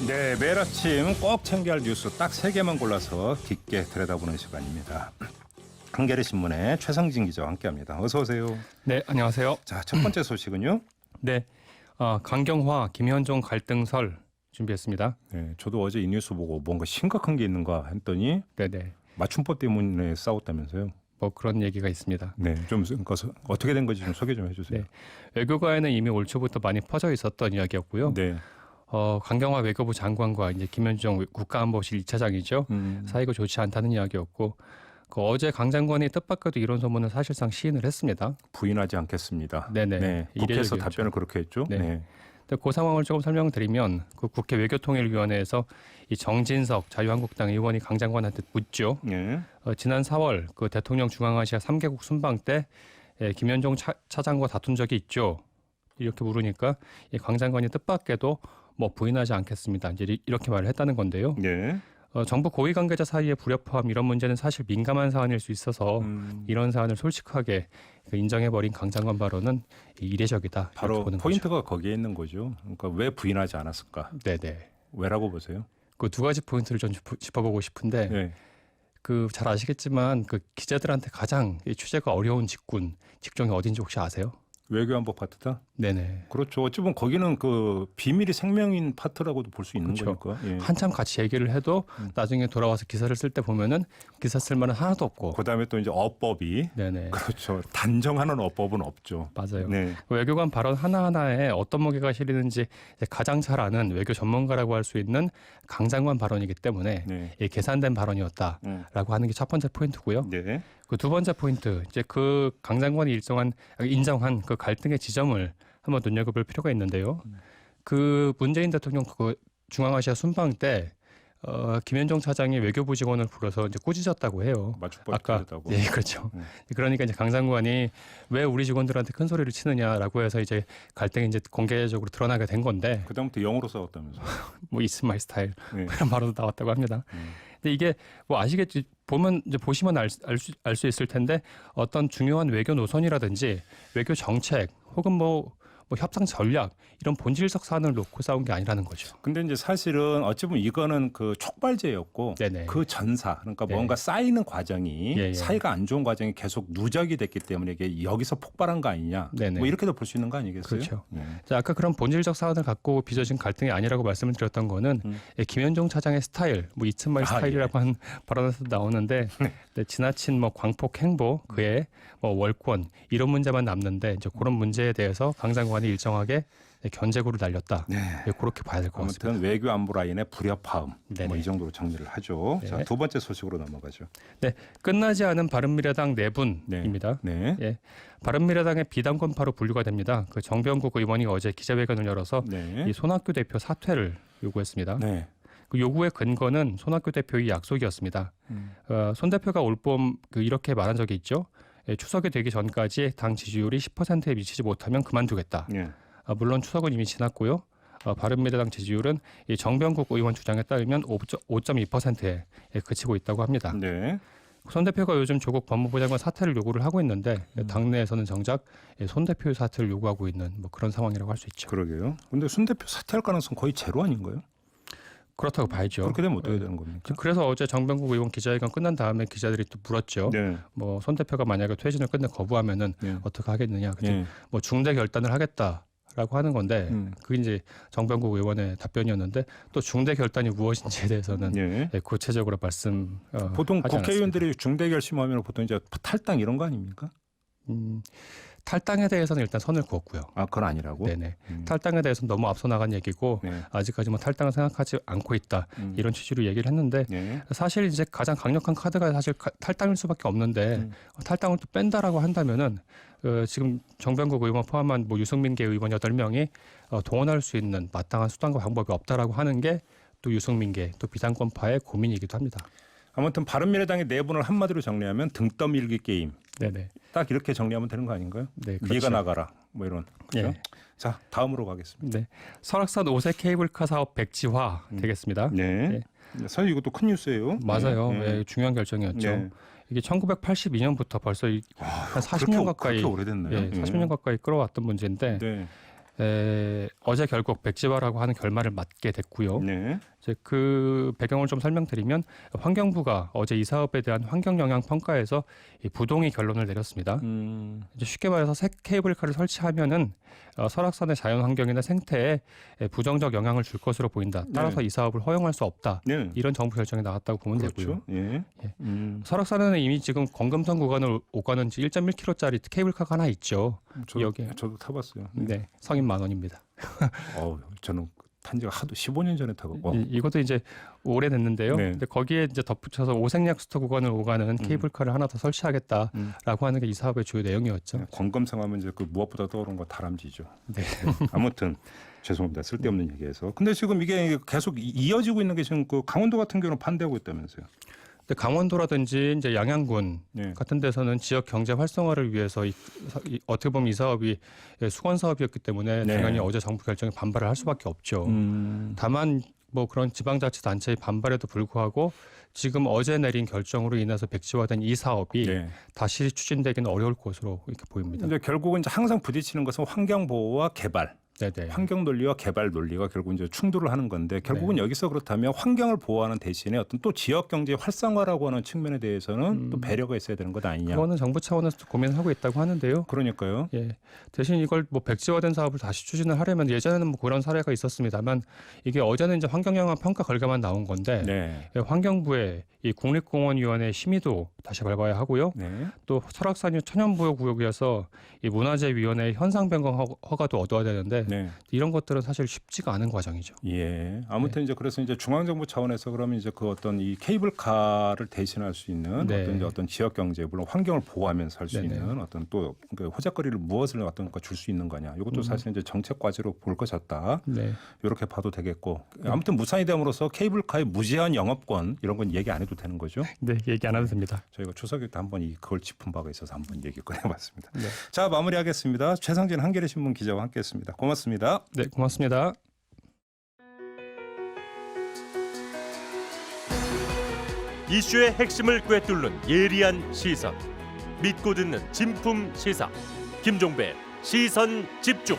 네, 매일 아침 꼭 챙겨야 할 뉴스 딱 3개만 골라서 깊게 들여다보는 시간입니다. 한겨레 신문의 최성진 기자와 함께합니다. 어서 오세요. 네, 안녕하세요. 자, 첫 번째 소식은요. 네, 강경화, 김현종 갈등설 준비했습니다. 네, 저도 어제 이 뉴스 보고 뭔가 심각한 게 있는가 했더니 네네. 맞춤법 때문에 싸웠다면서요. 뭐 그런 얘기가 있습니다. 네, 좀 어떻게 된 건지 좀 소개 좀 해주세요. 네, 외교가에는 이미 올 초부터 많이 퍼져 있었던 이야기였고요. 네. 강경화 외교부 장관과 이제 김현종 국가안보실 2차장이죠. 사이가 좋지 않다는 이야기였고, 어제 강 장관이 뜻밖에도 이런 소문을 사실상 시인을 했습니다. 부인하지 않겠습니다. 네네. 네, 국회에서 이례적이었죠. 답변을 그렇게 했죠. 네. 네. 근데 그 상황을 조금 설명드리면 그 국회 외교통일위원회에서 이 정진석 자유한국당 의원이 강 장관한테 묻죠. 네. 지난 4월 그 대통령 중앙아시아 3개국 순방 때 김현종 차장과 다툰 적이 있죠. 이렇게 물으니까 이 강 장관이 뜻밖에도 뭐 부인하지 않겠습니다. 이제 이렇게 말을 했다는 건데요. 네. 정부 고위 관계자 사이의 불협화음 이런 문제는 사실 민감한 사안일 수 있어서 이런 사안을 솔직하게 인정해버린 강 장관 발언은 이례적이다. 바로 보는 포인트가 거기에 있는 거죠. 그러니까 왜 부인하지 않았을까? 거죠. 네네. 왜라고 보세요? 그 두 가지 포인트를 좀 짚어보고 싶은데 네. 그 잘 아시겠지만 그 기자들한테 가장 이 취재가 어려운 직종이 어딘지 혹시 아세요? 외교안보 파트다? 네네. 그렇죠. 어찌 보면 거기는 그 비밀이 생명인 파트라고도 볼 수 있는 그렇죠. 거니까. 예. 한참 같이 얘기를 해도 나중에 돌아와서 기사를 쓸 때 보면은 기사 쓸 말은 하나도 없고. 그다음에 또 이제 어법이 네네. 그렇죠. 단정하는 어법은 없죠. 맞아요. 네. 외교관 발언 하나하나에 어떤 무게가 실리는지 가장 잘 아는 외교 전문가라고 할 수 있는 강 장관 발언이기 때문에 네. 이 계산된 발언이었다라고 하는 게 첫 번째 포인트고요. 네. 그 두 번째 포인트, 이제 그 강 장관이 인정한 그 갈등의 지점을 한번 눈여겨볼 필요가 있는데요. 그 문재인 대통령 그 중앙아시아 순방 때 김현종 차장이 외교부 직원을 불러서 이제 꾸짖었다고 해요. 맞춤법 아까 틀렸다고. 예, 그렇죠. 그러니까 이제 강 장관이 왜 우리 직원들한테 큰 소리를 치느냐라고 해서 이제 갈등이 이제 공개적으로 드러나게 된 건데, 그다음부터 영어로 싸웠다면서. 뭐 It's my style 네. 이런 발언도 나왔다고 합니다. 근데 이게 뭐 아시겠지, 보시면 알 수 있을 텐데 어떤 중요한 외교 노선이라든지 외교 정책 혹은 뭐 협상 전략 이런 본질적 사안을 놓고 싸운 게 아니라는 거죠. 근데 이제 사실은 어찌 보면 이거는 그 촉발제였고 네네. 그 전사 그러니까 네. 뭔가 쌓이는 과정이 예, 예. 사이가 안 좋은 과정이 계속 누적이 됐기 때문에 이게 여기서 폭발한 거 아니냐. 네네. 뭐 이렇게도 볼 수 있는 거 아니겠어요? 그렇죠. 네. 자, 아까 그런 본질적 사안을 갖고 빚어진 갈등이 아니라고 말씀을 드렸던 거는 김현종 차장의 스타일, 뭐 이츠마이 스타일이라고 한 발언에서 나오는데 네, 지나친 뭐 광폭 행보, 그의 뭐 월권 이런 문제만 남는데 이제 그런 문제에 대해서 강 장관이 일정하게 견제구를 날렸다. 네. 그렇게 봐야 될 것 같습니다. 아무튼 외교 안보 라인의 불협화음 네네. 뭐 이 정도로 정리를 하죠. 네. 자, 두 번째 소식으로 넘어가죠. 네, 끝나지 않은 바른미래당 내분입니다. 네. 예, 바른미래당의 비당권파로 분류가 됩니다. 그 정병국 의원이 어제 기자회견을 열어서 네. 이 손학규 대표 사퇴를 요구했습니다. 네. 그 요구의 근거는 손학규 대표의 약속이었습니다. 손 대표가 올봄 이렇게 말한 적이 있죠. 예, 추석이 되기 전까지 당 지지율이 10%에 미치지 못하면 그만두겠다. 네. 물론 추석은 이미 지났고요. 바른미래당 지지율은 이 정병국 의원 주장에 따르면 5.2%에 그치고 있다고 합니다. 네. 손 대표가 요즘 조국 법무부 장관 사퇴를 요구를 하고 있는데 당내에서는 정작 손 대표의 사퇴를 요구하고 있는 뭐 그런 상황이라고 할 수 있죠. 그러게요. 근데 손 대표 사퇴할 가능성 거의 제로 아닌가요? 그렇다고 봐야죠. 그렇게 되면 어떻게 되는 겁니까? 그래서 어제 정병국 의원 기자회견 끝난 다음에 기자들이 또 물었죠. 네. 뭐 손 대표가 만약에 퇴진을 끝내 거부하면은 네. 어떻게 하겠느냐. 그때 네. 뭐 중대 결단을 하겠다라고 하는 건데 그게 이제 정병국 의원의 답변이었는데 또 중대 결단이 무엇인지에 대해서는 네. 구체적으로 말씀 보통 하지 국회의원들이 중대 결심하면 보통 이제 탈당 이런 거 아닙니까? 탈당에 대해서는 일단 선을 그었고요. 아, 그건 아니라고? 네네. 탈당에 대해서는 너무 앞서 나간 얘기고 네. 아직까지 뭐 탈당을 생각하지 않고 있다 이런 취지로 얘기를 했는데 네. 사실 이제 가장 강력한 카드가 사실 탈당일 수밖에 없는데 탈당을 또 뺀다라고 한다면은 지금 정병국 의원 포함한 뭐 유승민계 의원 8명이 동원할 수 있는 마땅한 수단과 방법이 없다라고 하는 게 또 유승민계 또 비상권파의 고민이기도 합니다. 아무튼 바른미래당의 내분을 한마디로 정리하면 등 떠밀기 게임. 네네. 딱 이렇게 정리하면 되는 거 아닌가요? 네, 네가 그렇죠. 나가라. 뭐 이런. 그렇죠? 예. 자, 다음으로 가겠습니다. 네. 설악산 5세 케이블카 사업 백지화 되겠습니다. 네. 사실 이것도 큰 뉴스예요. 맞아요. 네. 네, 중요한 결정이었죠. 네. 이게 1982년부터 벌써 한 40년 가까이 그렇게 오래됐나요? 예, 40년 가까이 끌어왔던 문제인데 네. 어제 결국 백지화라고 하는 결말을 맞게 됐고요. 네. 이제 그 배경을 좀 설명드리면 환경부가 어제 이 사업에 대한 환경 영향 평가에서 이 부동의 결론을 내렸습니다. 이제 쉽게 말해서 새 케이블카를 설치하면은 설악산의 자연 환경이나 생태에 부정적 영향을 줄 것으로 보인다. 따라서 네. 이 사업을 허용할 수 없다. 네. 이런 정부 결정이 나왔다고 보면 되고요. 그렇죠. 예. 예. 설악산에는 이미 지금 검금선 구간을 오가는 1.1km짜리 케이블카가 하나 있죠. 저도 타봤어요. 네, 성인 10,000원입니다. 저는 탄 지가 하도 15년 전에 타고. 이것도 이제 오래됐는데요. 네. 근데 거기에 이제 덧붙여서 오색약수터 구간을 오가는 케이블카를 하나 더 설치하겠다라고 하는 게 이 사업의 주요 내용이었죠. 네, 관검상하면 이제 그 무엇보다 떠오르는 거 다람쥐죠. 네. 아무튼 죄송합니다. 쓸데없는 얘기해서. 근데 지금 이게 계속 이어지고 있는 게 지금 그 강원도 같은 경우는 반대하고 있다면서요. 근데 강원도라든지 이제 양양군 네. 같은 데서는 지역 경제 활성화를 위해서 어떻게 보면 이 사업이 수건 사업이었기 때문에 네. 당연히 어제 정부 결정에 반발을 할 수밖에 없죠. 다만 뭐 그런 지방자치단체의 반발에도 불구하고 지금 어제 내린 결정으로 인해서 백지화된 이 사업이 네. 다시 추진되기는 어려울 것으로 이렇게 보입니다. 이제 결국은 이제 항상 부딪히는 것은 환경 보호와 개발. 네네. 환경 논리와 개발 논리가 결국 이제 충돌을 하는 건데 결국은 여기서 그렇다면 환경을 보호하는 대신에 어떤 또 지역 경제 활성화라고 하는 측면에 대해서는 또 배려가 있어야 되는 것 아니냐. 그거는 정부 차원에서 고민을 하고 있다고 하는데요. 그러니까요. 예. 대신 이걸 뭐 백지화된 사업을 다시 추진을 하려면 예전에는 뭐 그런 사례가 있었습니다만 이게 어제는 이제 환경영향 평가 결과만 나온 건데 네. 환경부의 이 국립공원위원회 심의도 다시 밟아야 하고요. 네. 또 설악산이 천연보호구역이어서 이 문화재위원회 현상 변경 허가도 얻어야 되는데 네. 이런 것들은 사실 쉽지가 않은 과정이죠. 예. 아무튼 이제 그래서 이제 중앙정부 차원에서 그러면 이제 그 어떤 이 케이블카를 대신할 수 있는 네. 어떤 이제 어떤 지역 경제 물론 환경을 보호하면서 할 수 네네. 있는 어떤 또 그 호재거리를 무엇을 어떤 거 줄 수 있는 거냐. 이것도 사실 이제 정책 과제로 볼 것이었다. 네. 이렇게 봐도 되겠고. 아무튼 무산이 됨으로써 케이블카의 무제한 영업권 이런 건 얘기 안 해도 되는 거죠. 네, 얘기 안 해도 됩니다. 저희가 추석에 때 한번 그걸 짚은 바가 있어서 한번 얘기 꺼내봤습니다. 네. 자, 마무리하겠습니다. 최상진 한겨레신문 기자와 함께했습니다. 고맙습니다. 네, 고맙습니다. 이슈의 핵심을 꿰뚫는 예리한 시선, 믿고 듣는 진품 시사 김종배 시선 집중.